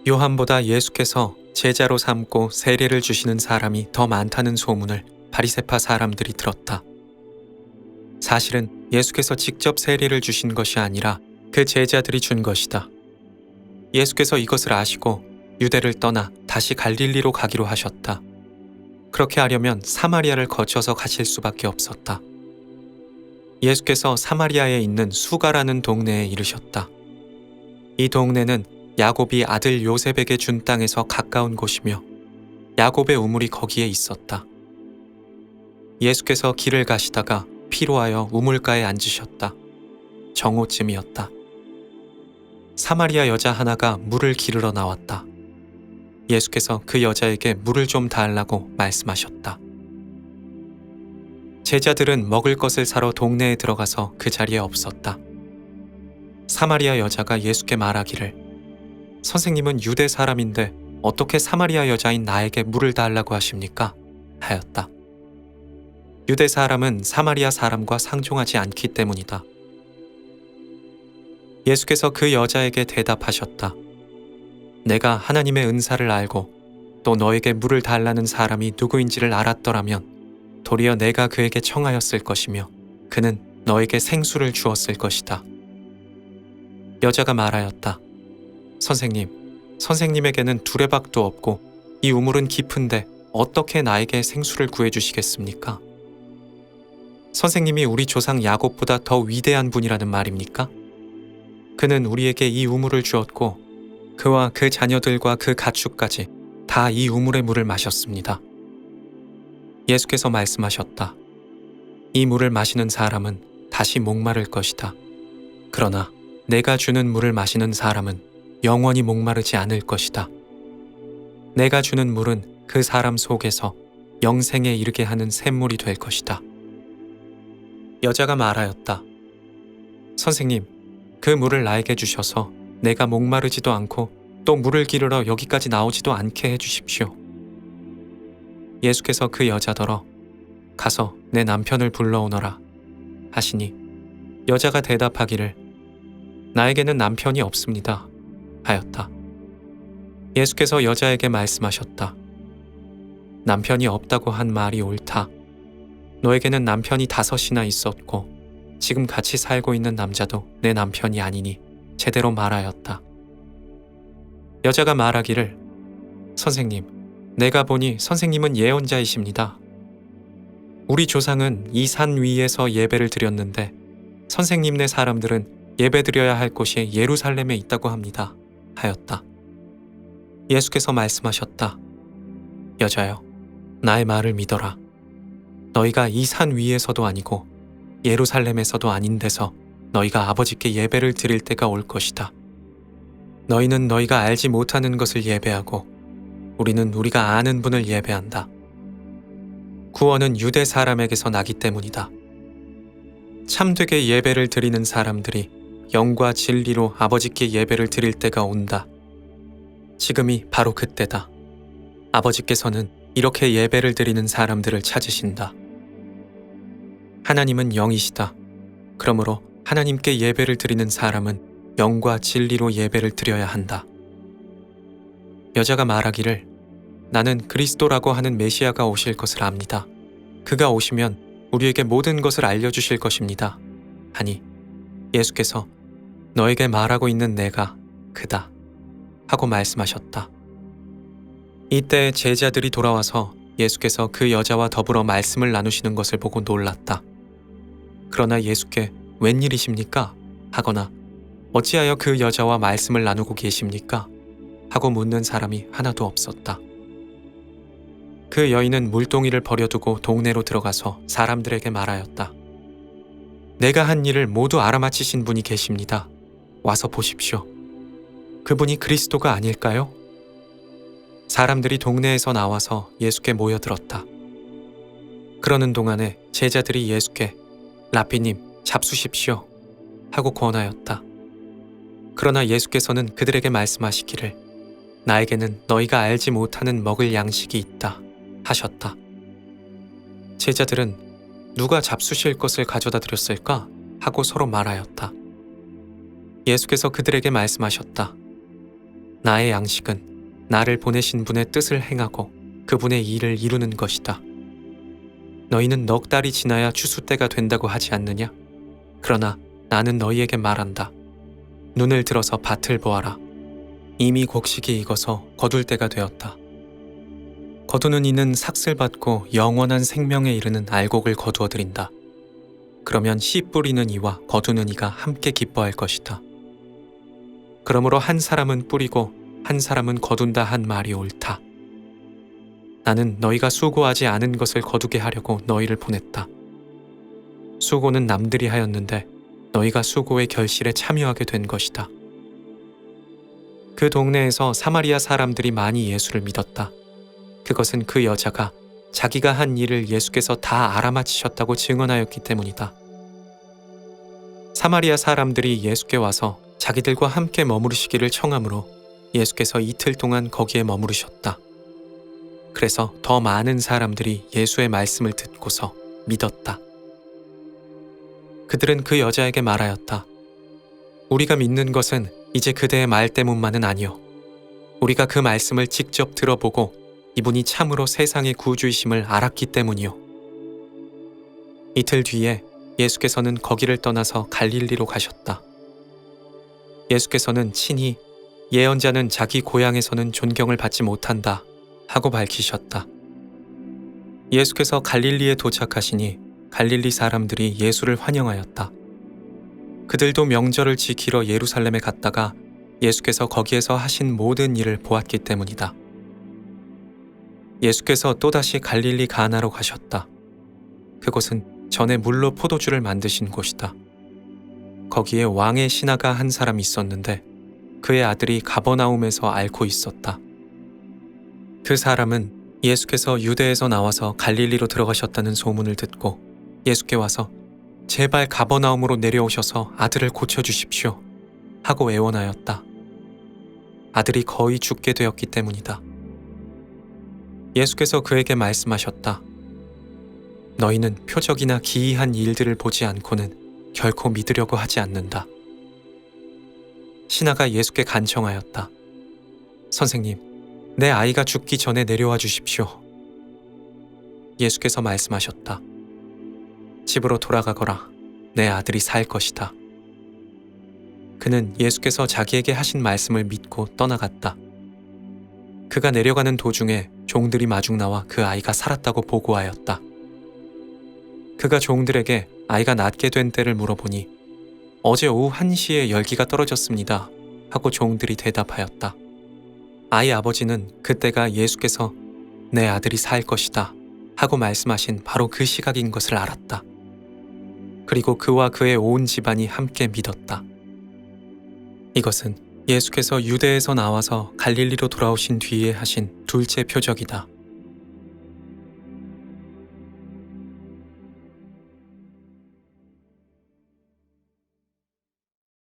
요한보다 예수께서 제자로 삼고 세례를 주시는 사람이 더 많다는 소문을 바리새파 사람들이 들었다. 사실은 예수께서 직접 세례를 주신 것이 아니라 그 제자들이 준 것이다. 예수께서 이것을 아시고 유대를 떠나 다시 갈릴리로 가기로 하셨다. 그렇게 하려면 사마리아를 거쳐서 가실 수밖에 없었다. 예수께서 사마리아에 있는 수가라는 동네에 이르셨다. 이 동네는 야곱이 아들 요셉에게 준 땅에서 가까운 곳이며 야곱의 우물이 거기에 있었다. 예수께서 길을 가시다가 피로하여 우물가에 앉으셨다. 정오쯤이었다. 사마리아 여자 하나가 물을 기르러 나왔다. 예수께서 그 여자에게 물을 좀 달라고 말씀하셨다. 제자들은 먹을 것을 사러 동네에 들어가서 그 자리에 없었다. 사마리아 여자가 예수께 말하기를 선생님은 유대 사람인데 어떻게 사마리아 여자인 나에게 물을 달라고 하십니까? 하였다. 유대 사람은 사마리아 사람과 상종하지 않기 때문이다. 예수께서 그 여자에게 대답하셨다. 내가 하나님의 은사를 알고 또 너에게 물을 달라는 사람이 누구인지를 알았더라면 도리어 내가 그에게 청하였을 것이며 그는 너에게 생수를 주었을 것이다. 여자가 말하였다. 선생님, 선생님에게는 두레박도 없고 이 우물은 깊은데 어떻게 나에게 생수를 구해주시겠습니까? 선생님이 우리 조상 야곱보다 더 위대한 분이라는 말입니까? 그는 우리에게 이 우물을 주었고 그와 그 자녀들과 그 가축까지 다 이 우물의 물을 마셨습니다. 예수께서 말씀하셨다. 이 물을 마시는 사람은 다시 목마를 것이다. 그러나 내가 주는 물을 마시는 사람은 영원히 목마르지 않을 것이다. 내가 주는 물은 그 사람 속에서 영생에 이르게 하는 샘물이 될 것이다. 여자가 말하였다. 선생님, 그 물을 나에게 주셔서 내가 목마르지도 않고 또 물을 기르러 여기까지 나오지도 않게 해주십시오. 예수께서 그 여자더러 가서 내 남편을 불러오너라 하시니 여자가 대답하기를 나에게는 남편이 없습니다 하였다. 예수께서 여자에게 말씀하셨다. 남편이 없다고 한 말이 옳다. 너에게는 남편이 5이나 있었고 지금 같이 살고 있는 남자도 내 남편이 아니니 제대로 말하였다. 여자가 말하기를 선생님, 내가 보니 선생님은 예언자이십니다. 우리 조상은 이 산 위에서 예배를 드렸는데 선생님네 사람들은 예배드려야 할 곳이 예루살렘에 있다고 합니다. 하였다. 예수께서 말씀하셨다. 여자여, 나의 말을 믿어라. 너희가 이 산 위에서도 아니고 예루살렘에서도 아닌 데서 너희가 아버지께 예배를 드릴 때가 올 것이다. 너희는 너희가 알지 못하는 것을 예배하고 우리는 우리가 아는 분을 예배한다. 구원은 유대 사람에게서 나기 때문이다. 참되게 예배를 드리는 사람들이 영과 진리로 아버지께 예배를 드릴 때가 온다. 지금이 바로 그때다. 아버지께서는 이렇게 예배를 드리는 사람들을 찾으신다. 하나님은 영이시다. 그러므로 하나님께 예배를 드리는 사람은 영과 진리로 예배를 드려야 한다. 여자가 말하기를 나는 그리스도라고 하는 메시아가 오실 것을 압니다. 그가 오시면 우리에게 모든 것을 알려주실 것입니다. 하니 예수께서 너에게 말하고 있는 내가 그다 하고 말씀하셨다. 이때 제자들이 돌아와서 예수께서 그 여자와 더불어 말씀을 나누시는 것을 보고 놀랐다. 그러나 예수께 웬일이십니까? 하거나 어찌하여 그 여자와 말씀을 나누고 계십니까? 하고 묻는 사람이 하나도 없었다. 그 여인은 물동이를 버려두고 동네로 들어가서 사람들에게 말하였다. 내가 한 일을 모두 알아맞히신 분이 계십니다. 와서 보십시오. 그분이 그리스도가 아닐까요? 사람들이 동네에서 나와서 예수께 모여들었다. 그러는 동안에 제자들이 예수께 라삐님, 잡수십시오 하고 권하였다. 그러나 예수께서는 그들에게 말씀하시기를 나에게는 너희가 알지 못하는 먹을 양식이 있다 하셨다. 제자들은 누가 잡수실 것을 가져다 드렸을까 하고 서로 말하였다. 예수께서 그들에게 말씀하셨다. 나의 양식은 나를 보내신 분의 뜻을 행하고 그분의 일을 이루는 것이다. 너희는 넉 달이 지나야 추수 때가 된다고 하지 않느냐? 그러나 나는 너희에게 말한다. 눈을 들어서 밭을 보아라. 이미 곡식이 익어서 거둘 때가 되었다. 거두는 이는 삭슬 받고 영원한 생명에 이르는 알곡을 거두어 드린다. 그러면 씨 뿌리는 이와 거두는 이가 함께 기뻐할 것이다. 그러므로 한 사람은 뿌리고 한 사람은 거둔다 한 말이 옳다. 나는 너희가 수고하지 않은 것을 거두게 하려고 너희를 보냈다. 수고는 남들이 하였는데 너희가 수고의 결실에 참여하게 된 것이다. 그 동네에서 사마리아 사람들이 많이 예수를 믿었다. 그것은 그 여자가 자기가 한 일을 예수께서 다 알아맞히셨다고 증언하였기 때문이다. 사마리아 사람들이 예수께 와서 자기들과 함께 머무르시기를 청하므로 예수께서 이틀 동안 거기에 머무르셨다. 그래서 더 많은 사람들이 예수의 말씀을 듣고서 믿었다. 그들은 그 여자에게 말하였다. 우리가 믿는 것은 이제 그대의 말 때문만은 아니오. 우리가 그 말씀을 직접 들어보고 이분이 참으로 세상의 구주이심을 알았기 때문이오. 이틀 뒤에 예수께서는 거기를 떠나서 갈릴리로 가셨다. 예수께서는 친히 예언자는 자기 고향에서는 존경을 받지 못한다 하고 밝히셨다. 예수께서 갈릴리에 도착하시니 갈릴리 사람들이 예수를 환영하였다. 그들도 명절을 지키러 예루살렘에 갔다가 예수께서 거기에서 하신 모든 일을 보았기 때문이다. 예수께서 또다시 갈릴리 가나로 가셨다. 그곳은 전에 물로 포도주를 만드신 곳이다. 거기에 왕의 신하가 한 사람이 있었는데 그의 아들이 가버나움에서 앓고 있었다. 그 사람은 예수께서 유대에서 나와서 갈릴리로 들어가셨다는 소문을 듣고 예수께 와서 제발 가버나움으로 내려오셔서 아들을 고쳐주십시오 하고 애원하였다. 아들이 거의 죽게 되었기 때문이다. 예수께서 그에게 말씀하셨다. 너희는 표적이나 기이한 일들을 보지 않고는 결코 믿으려고 하지 않는다. 신하가 예수께 간청하였다. 선생님, 내 아이가 죽기 전에 내려와 주십시오. 예수께서 말씀하셨다. 집으로 돌아가거라. 내 아들이 살 것이다. 그는 예수께서 자기에게 하신 말씀을 믿고 떠나갔다. 그가 내려가는 도중에 종들이 마중 나와 그 아이가 살았다고 보고하였다. 그가 종들에게 아이가 낫게 된 때를 물어보니 어제 오후 1시에 열기가 떨어졌습니다 하고 종들이 대답하였다. 아이 아버지는 그때가 예수께서 내 아들이 살 것이다 하고 말씀하신 바로 그 시각인 것을 알았다. 그리고 그와 그의 온 집안이 함께 믿었다. 이것은 예수께서 유대에서 나와서 갈릴리로 돌아오신 뒤에 하신 둘째 표적이다.